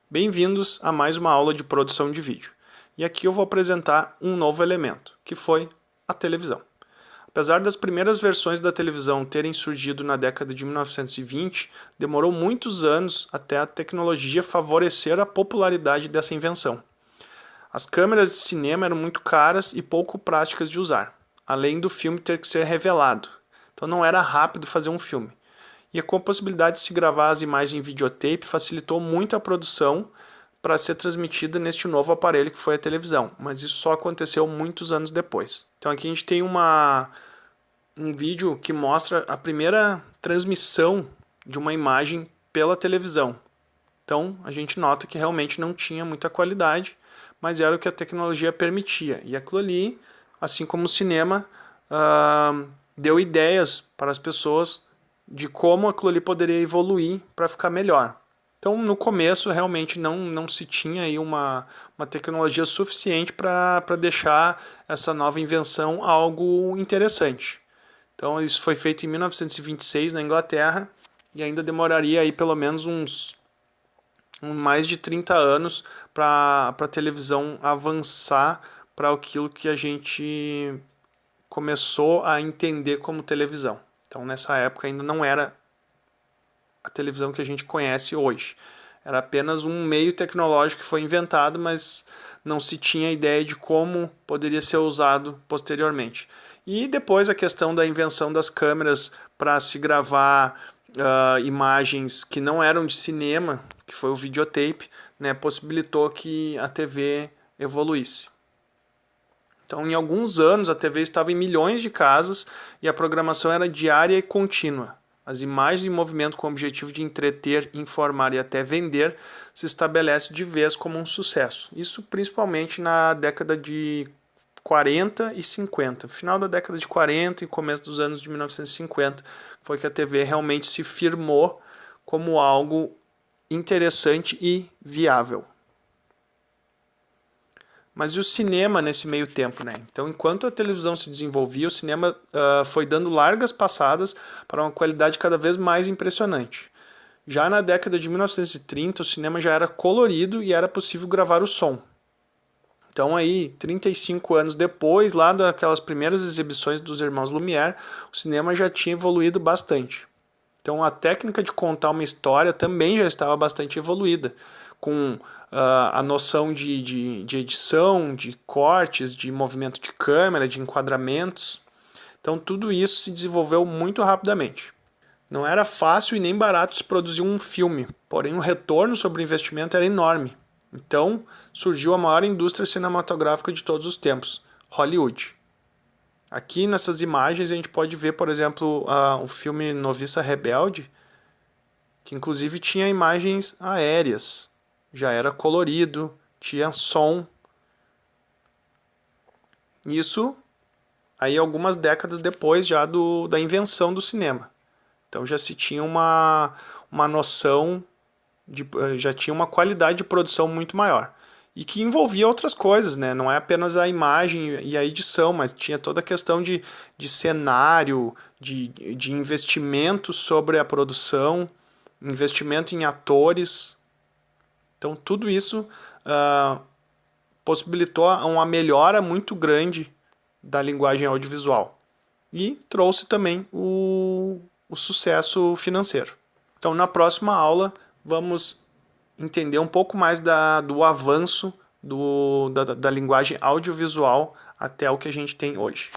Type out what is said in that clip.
Bem-vindos a mais uma aula de produção de vídeo. E aqui eu vou apresentar um novo elemento, que foi a televisão. Apesar das primeiras versões da televisão terem surgido na década de 1920, demorou muitos anos até a tecnologia favorecer a popularidade dessa invenção. As câmeras de cinema eram muito caras e pouco práticas de usar, além do filme ter que ser revelado. Então não era rápido fazer um filme. E com a possibilidade de se gravar as imagens em videotape facilitou muito a produção para ser transmitida neste novo aparelho que foi a televisão, mas isso só aconteceu muitos anos depois. Então aqui a gente tem um vídeo que mostra a primeira transmissão de uma imagem pela televisão. Então a gente nota que realmente não tinha muita qualidade, mas era o que a tecnologia permitia. E aquilo ali, assim como o cinema, deu ideias para as pessoas de como aquilo ali poderia evoluir para ficar melhor. Então, no começo, realmente não se tinha aí uma tecnologia suficiente para deixar essa nova invenção algo interessante. Então, isso foi feito em 1926 na Inglaterra e ainda demoraria aí pelo menos mais de 30 anos para a televisão avançar para aquilo que a gente começou a entender como televisão. Então, nessa época ainda não era a televisão que a gente conhece hoje. Era apenas um meio tecnológico que foi inventado, mas não se tinha ideia de como poderia ser usado posteriormente. E depois a questão da invenção das câmeras para se gravar imagens que não eram de cinema, que foi o videotape, né, possibilitou que a TV evoluísse. Então, em alguns anos, a TV estava em milhões de casas e a programação era diária e contínua. As imagens em movimento com o objetivo de entreter, informar e até vender se estabelece de vez como um sucesso. Isso principalmente na década de 40 e 50. Final da década de 40 e começo dos anos de 1950 foi que a TV realmente se firmou como algo interessante e viável. Mas e o cinema nesse meio tempo, né? Então, enquanto a televisão se desenvolvia, o cinema foi dando largas passadas para uma qualidade cada vez mais impressionante. Já na década de 1930, o cinema já era colorido e era possível gravar o som. Então, aí, 35 anos depois, lá daquelas primeiras exibições dos irmãos Lumière, o cinema já tinha evoluído bastante. Então, a técnica de contar uma história também já estava bastante evoluída, com a noção de edição, de cortes, de movimento de câmera, de enquadramentos. Então, tudo isso se desenvolveu muito rapidamente. Não era fácil e nem barato se produzir um filme, porém o retorno sobre o investimento era enorme. Então, surgiu a maior indústria cinematográfica de todos os tempos, Hollywood. Aqui nessas imagens a gente pode ver, por exemplo, o filme Noviça Rebelde, que inclusive tinha imagens aéreas, já era colorido, tinha som. Isso aí algumas décadas depois já da invenção do cinema. Então já se tinha uma noção, já tinha uma qualidade de produção muito maior. E que envolvia outras coisas, né? Não é apenas a imagem e a edição, mas tinha toda a questão de cenário, de investimento sobre a produção, investimento em atores. Então tudo isso possibilitou uma melhora muito grande da linguagem audiovisual. E trouxe também o sucesso financeiro. Então na próxima aula vamos entender um pouco mais do avanço da linguagem audiovisual até o que a gente tem hoje.